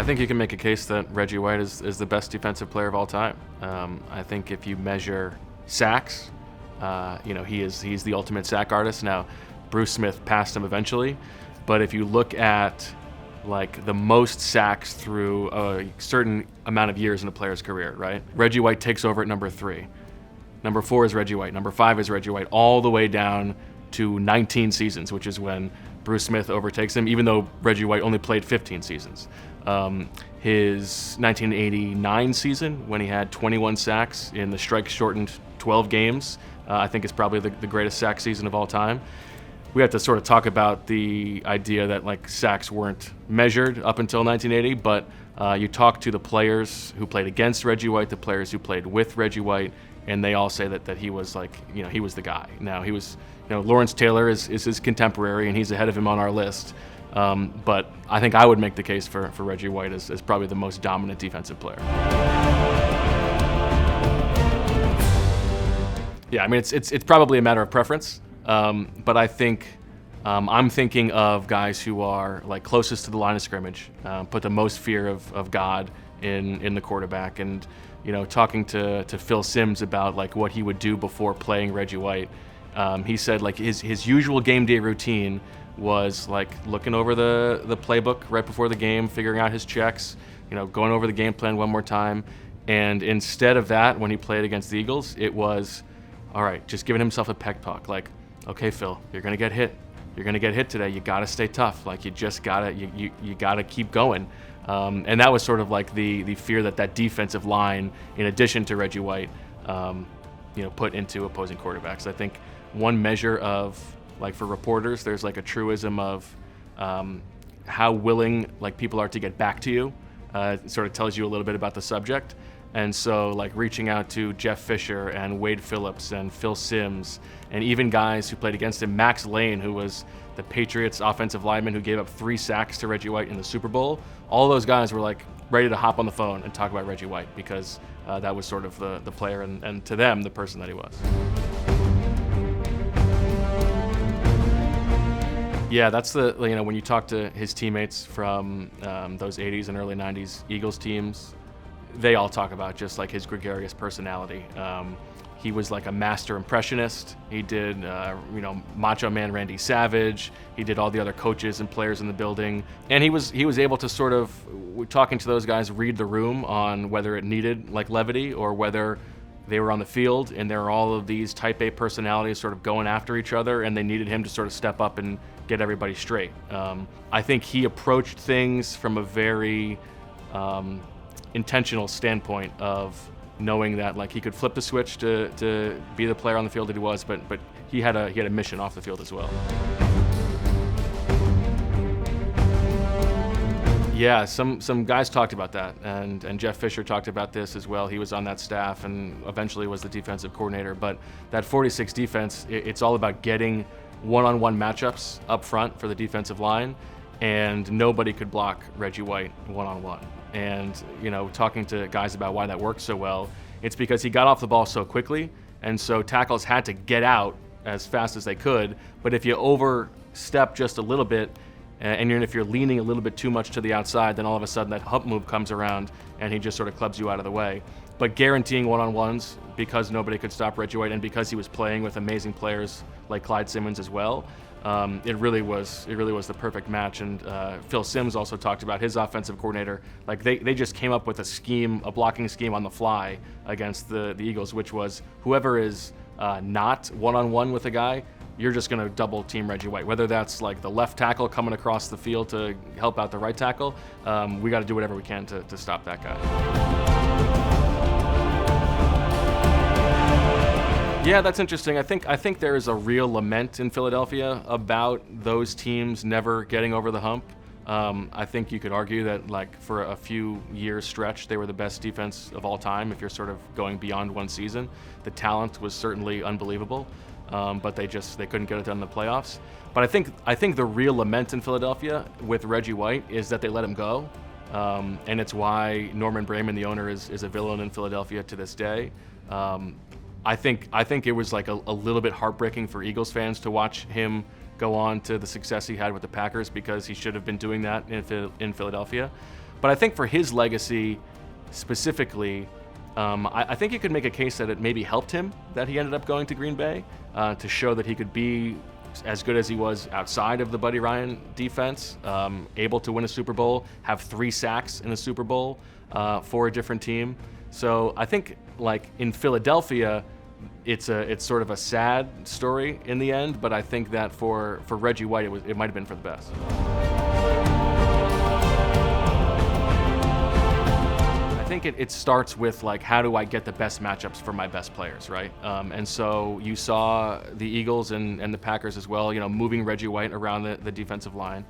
think you can make a case that Reggie White is the best defensive player of all time. I think if you measure sacks, he's the ultimate sack artist. Now, Bruce Smith passed him eventually, but if you look at like the most sacks through a certain amount of years in a player's career, right? Reggie White takes over at number 3. Number 4 is Reggie White. Number 5 is Reggie White, all the way down to 19 seasons, which is when Bruce Smith overtakes him, even though Reggie White only played 15 seasons. His 1989 season, when he had 21 sacks in the strike-shortened 12 games, I think is probably the greatest sack season of all time. We have to sort of talk about the idea that like sacks weren't measured up until 1980, but you talk to the players who played against Reggie White, the players who played with Reggie White, and they all say that he was like, he was the guy. Now he was, Lawrence Taylor is his contemporary, and he's ahead of him on our list. But I think I would make the case for Reggie White as probably the most dominant defensive player. Yeah, I mean it's probably a matter of preference, but I think I'm thinking of guys who are like closest to the line of scrimmage, put the most fear of God in the quarterback, and talking to Phil Simms about like what he would do before playing Reggie White. He said like his usual game day routine was like looking over the playbook right before the game, figuring out his checks, going over the game plan one more time. And instead of that, when he played against the Eagles, it was, all right, just giving himself a pep talk. Like, okay, Phil, you're going to get hit. You're going to get hit today. You got to stay tough. Like, you just got to, you got to keep going. And that was sort of like the fear that defensive line, in addition to Reggie White, put into opposing quarterbacks. I think one measure of, like for reporters, there's like a truism of how willing like people are to get back to you. It sort of tells you a little bit about the subject. And so like reaching out to Jeff Fisher and Wade Phillips and Phil Simms, and even guys who played against him, Max Lane, who was the Patriots offensive lineman who gave up 3 sacks to Reggie White in the Super Bowl. All those guys were like ready to hop on the phone and talk about Reggie White because that was sort of the player and to them the person that he was. Yeah, that's when you talk to his teammates from those 80s and early 90s Eagles teams, they all talk about just like his gregarious personality. He was like a master impressionist. He did, Macho Man Randy Savage. He did all the other coaches and players in the building. And he was able to sort of, talking to those guys, read the room on whether it needed like levity or whether they were on the field and there were all of these type A personalities sort of going after each other and they needed him to sort of step up and get everybody straight. I think he approached things from a very intentional standpoint of knowing that like he could flip the switch to be the player on the field that he was, but he had a mission off the field as well. Yeah, some guys talked about that, and Jeff Fisher talked about this as well. He was on that staff and eventually was the defensive coordinator. But that 46 defense, it's all about getting one-on-one matchups up front for the defensive line, and nobody could block Reggie White one-on-one. And talking to guys about why that worked so well, it's because he got off the ball so quickly, and so tackles had to get out as fast as they could. But if you overstep just a little bit, and if you're leaning a little bit too much to the outside, then all of a sudden that hump move comes around and he just sort of clubs you out of the way. But guaranteeing one-on-ones, because nobody could stop Reggie White and because he was playing with amazing players like Clyde Simmons as well, it really was the perfect match. And Phil Simms also talked about his offensive coordinator. Like they just came up with a blocking scheme on the fly against the Eagles, which was whoever is not one-on-one with a guy, you're just going to double team Reggie White. Whether that's like the left tackle coming across the field to help out the right tackle, we got to do whatever we can to stop that guy. Yeah, that's interesting. I think there is a real lament in Philadelphia about those teams never getting over the hump. I think you could argue that like for a few years stretch, they were the best defense of all time. If you're sort of going beyond one season, the talent was certainly unbelievable. But they couldn't get it done in the playoffs. But I think the real lament in Philadelphia with Reggie White is that they let him go, and it's why Norman Brayman, the owner, is a villain in Philadelphia to this day. I think it was like a little bit heartbreaking for Eagles fans to watch him go on to the success he had with the Packers because he should have been doing that in Philadelphia. But I think for his legacy specifically, I think you could make a case that it maybe helped him that he ended up going to Green Bay to show that he could be as good as he was outside of the Buddy Ryan defense, able to win a Super Bowl, have 3 sacks in a Super Bowl for a different team. So I think, like, in Philadelphia, it's sort of a sad story in the end, but I think that for Reggie White, it might have been for the best. I think it starts with, like, how do I get the best matchups for my best players, right? And so you saw the Eagles and the Packers as well, moving Reggie White around the defensive line,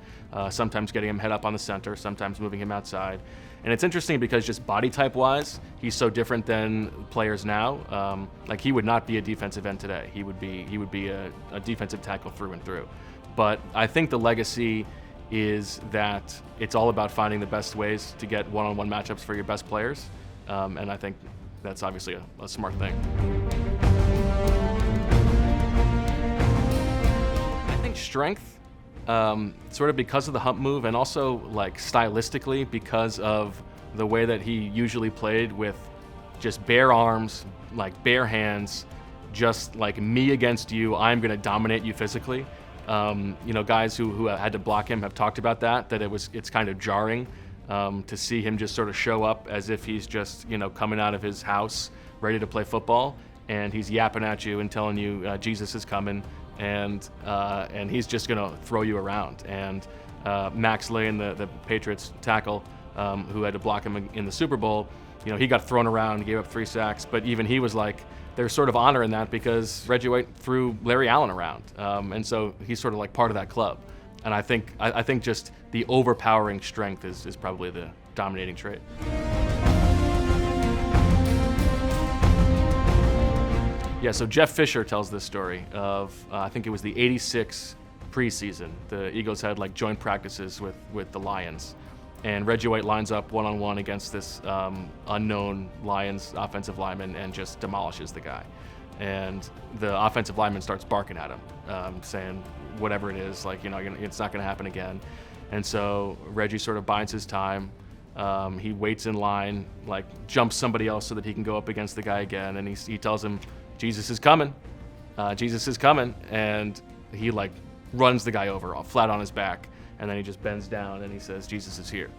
sometimes getting him head up on the center, sometimes moving him outside. And it's interesting because just body type wise, he's so different than players now. Like, he would not be a defensive end today. He would be a defensive tackle through and through. But I think the legacy is that it's all about finding the best ways to get one-on-one matchups for your best players. And I think that's obviously a smart thing. I think strength, sort of because of the hump move, and also, like, stylistically because of the way that he usually played with just bare arms, like bare hands, just like me against you, I'm going to dominate you physically. Guys who had to block him have talked about that it's kind of jarring to see him just sort of show up as if he's just, coming out of his house ready to play football, and he's yapping at you and telling you Jesus is coming, and he's just going to throw you around. And Max Lane, the Patriots tackle, who had to block him in the Super Bowl, he got thrown around, gave up 3 sacks, but even he was like, there's sort of honor in that because Reggie White threw Larry Allen around, and so he's sort of like part of that club. And I think just the overpowering strength is probably the dominating trait. Yeah, so Jeff Fisher tells this story of I think it was the '86 preseason. The Eagles had, like, joint practices with the Lions, and Reggie White lines up one-on-one against this unknown Lions offensive lineman and just demolishes the guy. And the offensive lineman starts barking at him, saying whatever it is, like, it's not going to happen again. And so Reggie sort of bides his time. He waits in line, like, jumps somebody else so that he can go up against the guy again. And he tells him, Jesus is coming. Jesus is coming. And he, like, runs the guy over, all flat on his back. And then he just bends down and he says, Jesus is here.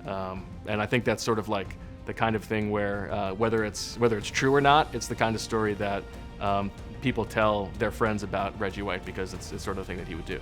And I think that's sort of like the kind of thing where whether it's true or not, it's the kind of story that people tell their friends about Reggie White because it's sort of the thing that he would do.